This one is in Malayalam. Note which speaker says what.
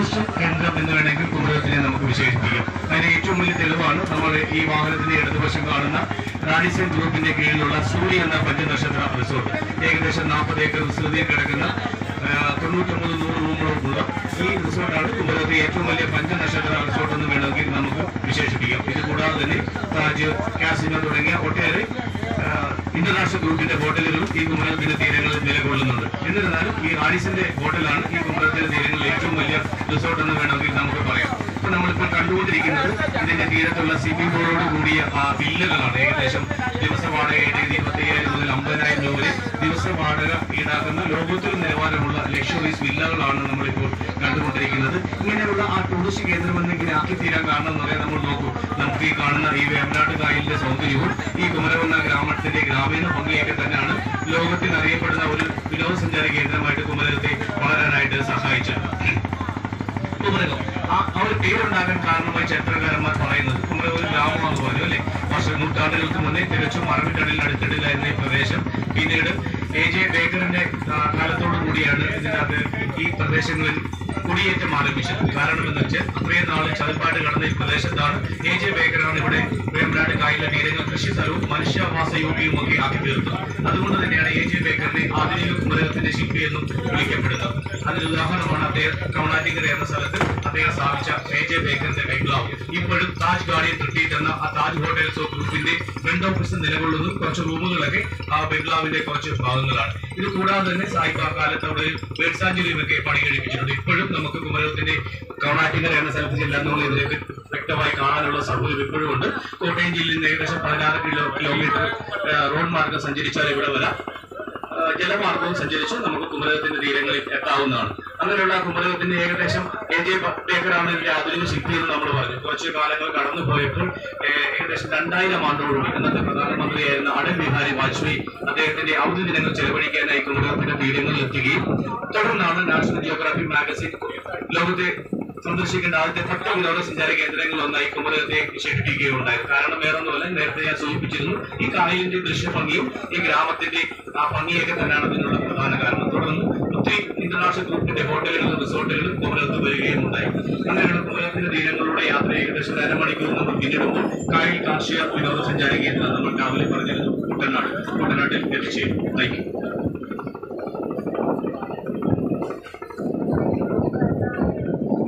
Speaker 1: ടൂറിസ്റ്റ് കേന്ദ്രം എന്ന് വേണമെങ്കിൽ കുമരകത്തിനെ നമുക്ക് വിശേഷിപ്പിക്കാം. അതിന് ഏറ്റവും വലിയ തെളിവാണ് നമ്മൾ ഈ വാഹനത്തിന്റെ ഇടതുവശം കാണുന്ന റാഡിസൺ ഗ്രൂപ്പിന്റെ കീഴിലുള്ള സൂര്യ എന്ന പഞ്ചനക്ഷത്ര റിസോർട്ട്. ഏകദേശം 40 ഏക്കർ വിസ്തൃതിയിൽ കിടക്കുന്ന 99-100 റൂമുകളുള്ള ഈ റിസോർട്ടാണ് കുമരകത്തെ ഏറ്റവും വലിയ പഞ്ചനക്ഷത്ര റിസോർട്ട് എന്ന് വേണമെങ്കിൽ നമുക്ക് വിശേഷിപ്പിക്കാം. ഇത് കൂടാതെ തന്നെ താജ്, കാസിനോ തുടങ്ങിയ ഒട്ടേറെ ഇന്റർനാഷണൽ ഗ്രൂപ്പിന്റെ ഹോട്ടലുകളും ഈ കുമരകത്തിന്റെ തീരങ്ങളിൽ നിലകൊള്ളുന്നുണ്ട്. എന്നിരുന്നാലും ഈ റാഡിസന്റെ ഹോട്ടലാണ് ഈ കുമരകത്തിന്റെ തീരങ്ങളിൽ ഏറ്റവും വലിയ റിസോർട്ട് എന്ന് വേണമെങ്കിൽ നമുക്ക് പറയാം. ഇപ്പൊ നമ്മളിപ്പോൾ കണ്ടുകൊണ്ടിരിക്കുന്നത് ഇതിന്റെ തീരത്തുള്ള സ്വിമ്മിംഗ് പൂളോട് കൂടിയ വില്ലകളാണ്. ഏകദേശം ദിവസ വാടകയായിട്ട് 25,000 മുതൽ 50,000 രൂപ വരെ ദിവസ വാടക ഈടാക്കുന്ന ലോകോത്തര നിലവാരമുള്ള ലക്ഷറീസ് വില്ലകളാണ് നമ്മളിപ്പോൾ കണ്ടുകൊണ്ടിരിക്കുന്നത്. ഇങ്ങനെയുള്ള ആ ടൂറിസ്റ്റ് കേന്ദ്രം എന്നിങ്ങനെ ആക്കിത്തീരാൻ കാരണം എന്ന് പറയാൻ നമ്മൾ നോക്കൂ, നമുക്ക് ഈ കാണുന്ന ഈ വേമ്പനാട് കായലിന്റെ സൗന്ദര്യവും ഈ കുമരകം എന്ന ഗ്രാമത്തിന്റെ ഗ്രാമീണ ഭംഗിയൊക്കെ തന്നെയാണ് ലോകത്തിൽ അറിയപ്പെടുന്ന ഒരു വിനോദസഞ്ചാര കേന്ദ്രമായിട്ട് കുമരകത്തെ വളരാനായിട്ട് സഹായിച്ചത്. കുമരകം ആ ഒരു പേരുണ്ടാകാൻ കാരണമായി ചരിത്രകാരന്മാർ പറയുന്നത് കുമരകം ഒരു ഗ്രാമമാണെന്ന് പറഞ്ഞു അല്ലെ. നൂറ്റാണ്ടുകൾക്ക് മുന്നേ തികച്ചും അറബിക്കടലിന് അടുത്തിടയിലായിരുന്ന ഈ പ്രദേശം പിന്നീട് AJ ബേക്കറിന്റെ കാലത്തോടു കൂടിയാണ് ഇതിനകത്ത് ഈ പ്രദേശങ്ങളിൽ കുടിയേറ്റം ആരംഭിച്ചത്. കാരണം എന്ന് വെച്ചാൽ അത്രയും നാള് ചതുപ്പായിട്ട് കടന്ന ഈ പ്രദേശത്താണ് AJ ബേക്കറാണ് ഇവിടെ വേമ്പനാട് കായലിലെ തീരങ്ങൾ കൃഷി സ്ഥലവും മനുഷ്യവാസ യോഗ്യവും ഒക്കെ ആക്കി തീർത്തത്. അതുകൊണ്ട് തന്നെയാണ് AJ ബേക്കറിനെ ആധുനിക കുമരകത്തിന്റെ ശില്പി എന്നും വിളിക്കപ്പെടുന്നത്. അതിന് ഉദാഹരണമാണ് അദ്ദേഹം കവണാറ്റിക്കര എന്ന സ്ഥലത്ത് അദ്ദേഹം സ്ഥാപിച്ച AJ ബേക്കറിന്റെ ബംഗ്ലാവ്. ഇപ്പോഴും താജ് ഗാർഡിയൻ റിട്രീറ്റ് എന്ന ആ താജ് ഹോട്ടൽസ് ഗ്രൂപ്പിന്റെ ഫ്രണ്ട് ഓഫീസ് നിലകൊള്ളുന്നു. കുറച്ച് റൂമുകളൊക്കെ ആ ബംഗ്ലാവിന്റെ കുറച്ച് ഭാഗങ്ങളാണ്. ഇത് കൂടാതെ തന്നെ സായിബ കാലത്ത് അവിടെ വേഴ്സാഞ്ചലിയും ഒക്കെ പണി കഴിപ്പിച്ചിട്ടുണ്ട്. ഇപ്പോഴും നമുക്ക് കുമരകത്തിന്റെ കവണാറ്റിക്കര എന്ന സ്ഥലത്ത് ചെല്ലാനുള്ള ഇതിലേക്ക് വ്യക്തമായി കാണാനുള്ള സൗകര്യം ഇപ്പോഴും ഉണ്ട്. കോട്ടയം ജില്ലയിൽ നിന്ന് ഏകദേശം 16 കിലോമീറ്റർ റോഡ് മാർഗം സഞ്ചരിച്ചാൽ ഇവിടെ വരാം. ജലമാർഗവും സഞ്ചരിച്ച് നമുക്ക് കുമരകത്തിന്റെ തീരങ്ങളിൽ എത്താവുന്നതാണ്. അങ്ങനെയുള്ള കുമരകത്തിന്റെ ഏകദേശം AJ ബേക്കറാണ് ഇതിന്റെ ആധുനിക ശില്പി എന്ന് നമ്മൾ പറഞ്ഞു. കുറച്ച് കാലങ്ങൾ കടന്നു പോയപ്പോൾ ഏകദേശം 2000 ആണ്ടോടുകൂടി അന്നത്തെ പ്രധാനമന്ത്രിയായിരുന്ന അടൽ ബിഹാരി വാജ്പേയി അദ്ദേഹത്തിന്റെ അവധി ദിനങ്ങൾ ചെലവഴിക്കാനായി കുമരകത്തിന്റെ തീരങ്ങളിൽ എത്തുകയും തുടർന്നാണ് നാഷണൽ ജിയോഗ്രാഫി മാഗസിൻ ലോകത്തെ സന്ദർശിക്കേണ്ട ആദ്യത്തെ 10 വിനോദസഞ്ചാര കേന്ദ്രങ്ങളിൽ ഒന്നായി കുമരകത്തെ വിശേഷിപ്പിക്കുകയുണ്ടായത്. കാരണം വേറൊന്നുമല്ല, നേരത്തെ ഞാൻ സൂചിപ്പിച്ചിരുന്നു, ഈ കായലിന്റെ ദൃശ്യഭംഗിയും ഈ ഗ്രാമത്തിന്റെ ആ ഭംഗിയൊക്കെ തന്നെയാണ് അതിനുള്ള പ്രധാന കാരണം. തുടർന്ന് ഒത്തിരി ഇന്റർനാഷണൽ ഗ്രൂപ്പിന്റെ ഹോട്ടലുകളും റിസോർട്ടുകളും കുമരകത്ത് വരികയും ഉണ്ടായി. അങ്ങനെയുള്ള കുമരകത്തിന്റെ തീരങ്ങളിലൂടെ യാത്ര ഏകദേശം 1.5 മണിക്കൂർ നമ്മൾ പിന്നിടുമ്പോൾ കായൽ കാർഷിക വിനോദസഞ്ചാര കേന്ദ്രം നമ്മൾ രാവിലെ പറഞ്ഞിരുന്നു കുട്ടനാട്ടിൽ എത്തിച്ചേരും. Thank you.